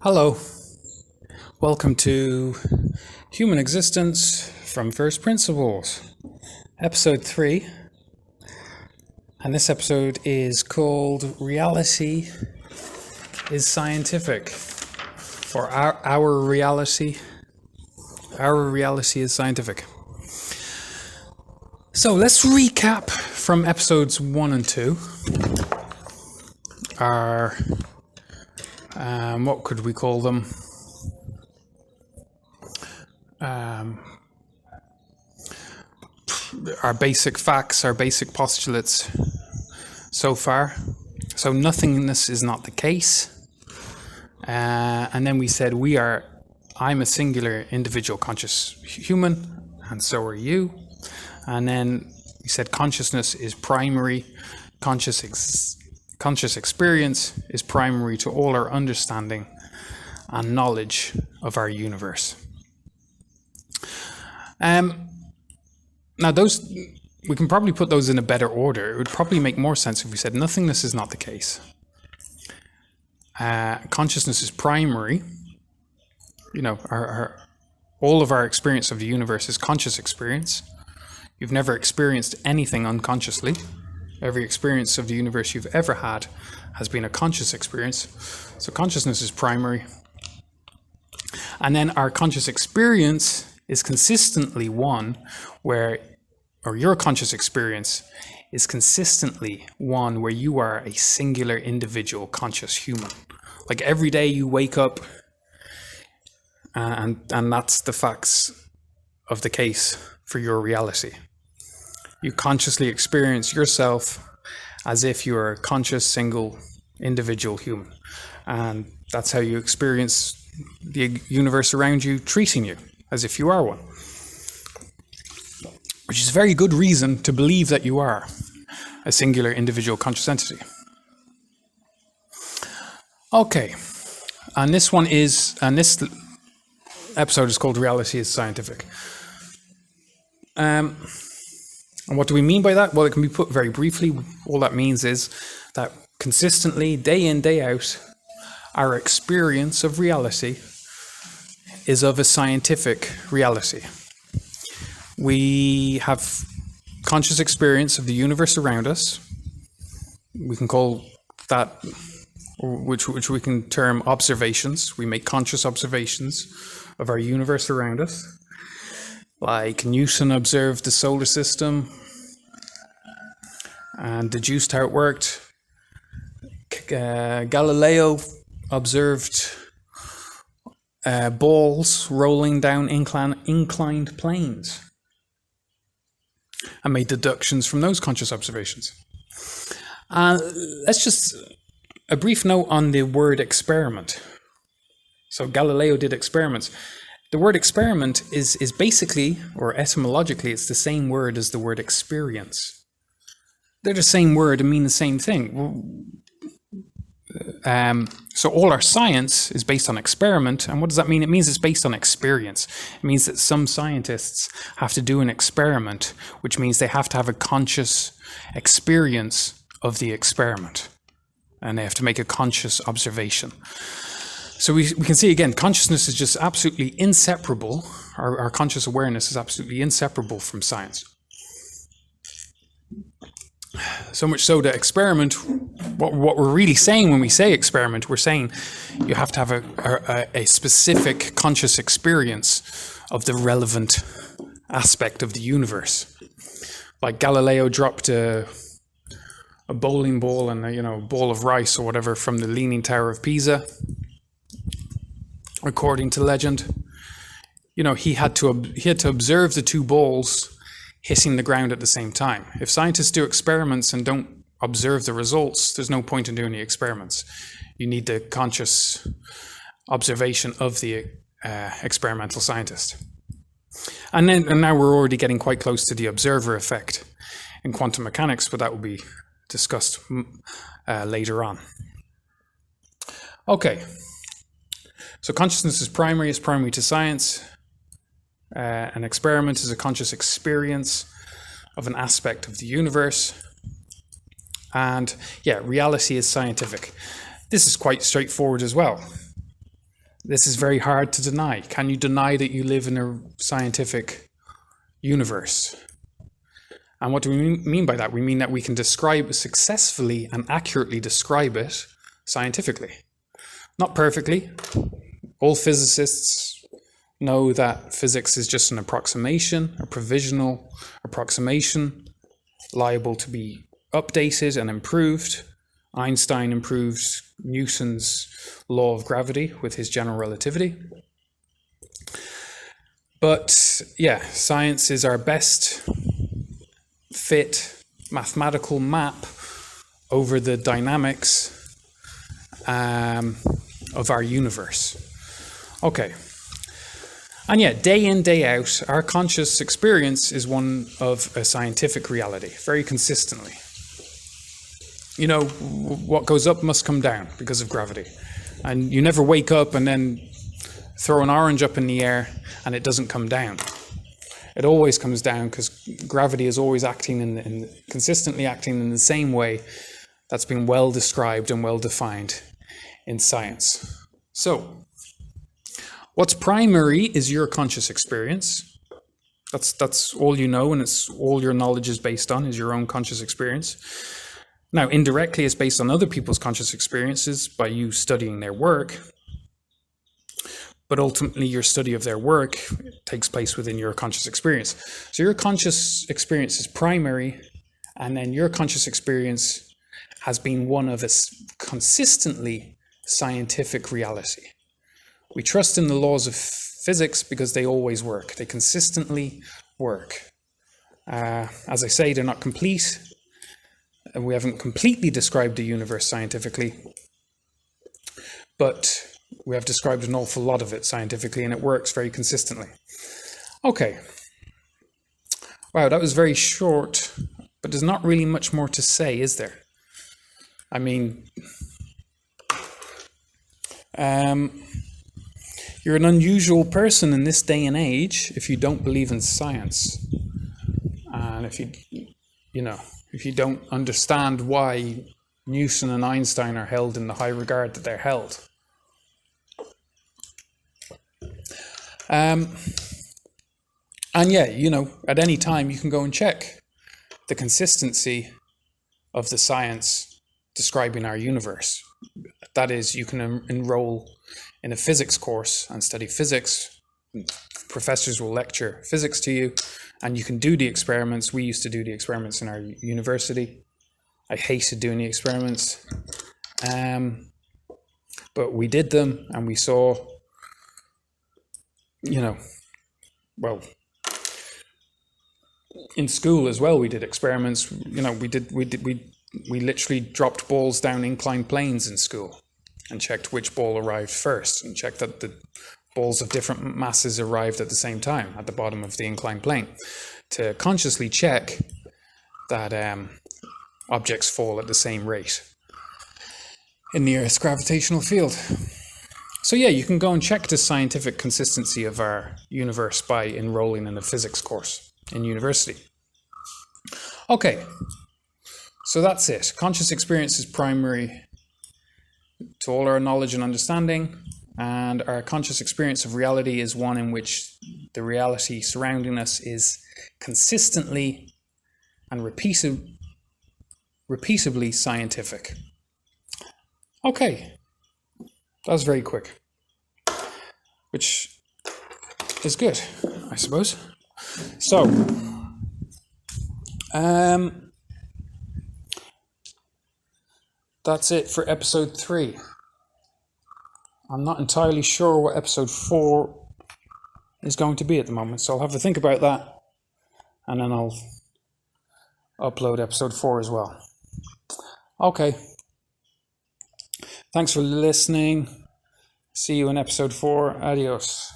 Hello, welcome to Human Existence from First Principles, episode 3. And this episode is called Reality is Scientific, or Our Reality is Scientific. So let's recap from episodes 1 and 2. Our what could we call them? Our basic facts, our basic postulates so far. So nothingness is not the case. And then we said I'm a singular individual conscious human, and so are you. And then we said consciousness is primary, conscious experience is primary to all our understanding and knowledge of our universe. Now those, we can probably put those in a better order. It would probably make more sense if we said nothingness is not the case. Consciousness is primary. You know, all of our experience of the universe is conscious experience. You've never experienced anything unconsciously. Every experience of the universe you've ever had has been a conscious experience. So consciousness is primary. And then our conscious experience is consistently one where, or your conscious experience is consistently one where you are a singular individual conscious human. Like every day you wake up and that's the facts of the case for your reality. You consciously experience yourself as if you're a conscious, single, individual human. And that's how you experience the universe around you treating you as if you are one. Which is a very good reason to believe that you are a singular, individual, conscious entity. Okay. And this episode is called Reality is Scientific. And what do we mean by that? Well, it can be put very briefly. All that means is that consistently, day in, day out, our experience of reality is of a scientific reality. We have conscious experience of the universe around us. We can call that, which we can term observations. We make conscious observations of our universe around us. Like Newton observed the solar system and deduced how it worked. Galileo observed balls rolling down inclined planes and made deductions from those conscious observations. Let's just, a brief note on the word experiment. So Galileo did experiments. The word experiment is basically, or etymologically, it's the same word as the word experience. They're the same word and mean the same thing. So all our science is based on experiment. And what does that mean? It means it's based on experience. It means that some scientists have to do an experiment, which means they have to have a conscious experience of the experiment. And they have to make a conscious observation. So we can see again, consciousness is just absolutely inseparable. Our conscious awareness is absolutely inseparable from science. So much so that experiment, what we're really saying when we say experiment, we're saying you have to have a specific conscious experience of the relevant aspect of the universe. Like Galileo dropped a bowling ball and a ball of rice or whatever from the Leaning Tower of Pisa. According to legend, he had to observe the two balls hitting the ground at the same time. If scientists do experiments and don't observe the results, there's no point in doing the experiments. You need the conscious observation of the experimental scientist. And now we're already getting quite close to the observer effect in quantum mechanics, but that will be discussed later on. Okay. So consciousness is primary to science. An experiment is a conscious experience of an aspect of the universe. And reality is scientific. This is quite straightforward as well. This is very hard to deny. Can you deny that you live in a scientific universe? And what do we mean by that? We mean that we can successfully and accurately describe it scientifically. Not perfectly. All physicists know that physics is just an approximation, a provisional approximation, liable to be updated and improved. Einstein improved Newton's law of gravity with his general relativity. But yeah, science is our best fit mathematical map over the dynamics of our universe. Okay. And yeah, day in, day out, our conscious experience is one of a scientific reality, very consistently. You know, what goes up must come down because of gravity. And you never wake up and then throw an orange up in the air and it doesn't come down. It always comes down because gravity is always acting consistently acting in the same way that's been well described and well defined in science. So, what's primary is your conscious experience. That's all you know, and it's all your knowledge is based on, is your own conscious experience. Now, indirectly, it's based on other people's conscious experiences by you studying their work. But ultimately, your study of their work takes place within your conscious experience. So your conscious experience is primary, and then your conscious experience has been one of a consistently scientific reality. We trust in the laws of physics because they always work. They consistently work. As I say, they're not complete. We haven't completely described the universe scientifically, but we have described an awful lot of it scientifically, and it works very consistently. Okay. Wow, that was very short, but there's not really much more to say, is there? I mean, you're an unusual person in this day and age if you don't believe in science. And if you don't understand why Newton and Einstein are held in the high regard that they're held. And yeah, at any time you can go and check the consistency of the science describing our universe. That is, you can enroll in a physics course and study physics. Professors will lecture physics to you, and you can do the experiments. We used to do the experiments in our university. I hated doing the experiments, but we did them, and we saw, in school as well, we did experiments. We literally dropped balls down inclined planes in school and checked which ball arrived first, and checked that the balls of different masses arrived at the same time at the bottom of the inclined plane, to consciously check that objects fall at the same rate in the Earth's gravitational field. So yeah, you can go and check the scientific consistency of our universe by enrolling in a physics course in university. Okay, so that's it. Conscious experience is primary to all our knowledge and understanding, and our conscious experience of reality is one in which the reality surrounding us is consistently and repeatably scientific. Okay, that was very quick, which is good, I suppose. So, that's it for episode 3. I'm not entirely sure what episode 4 is going to be at the moment, so I'll have to think about that, and then I'll upload episode 4 as well. Okay. Thanks for listening. See you in episode 4. Adios.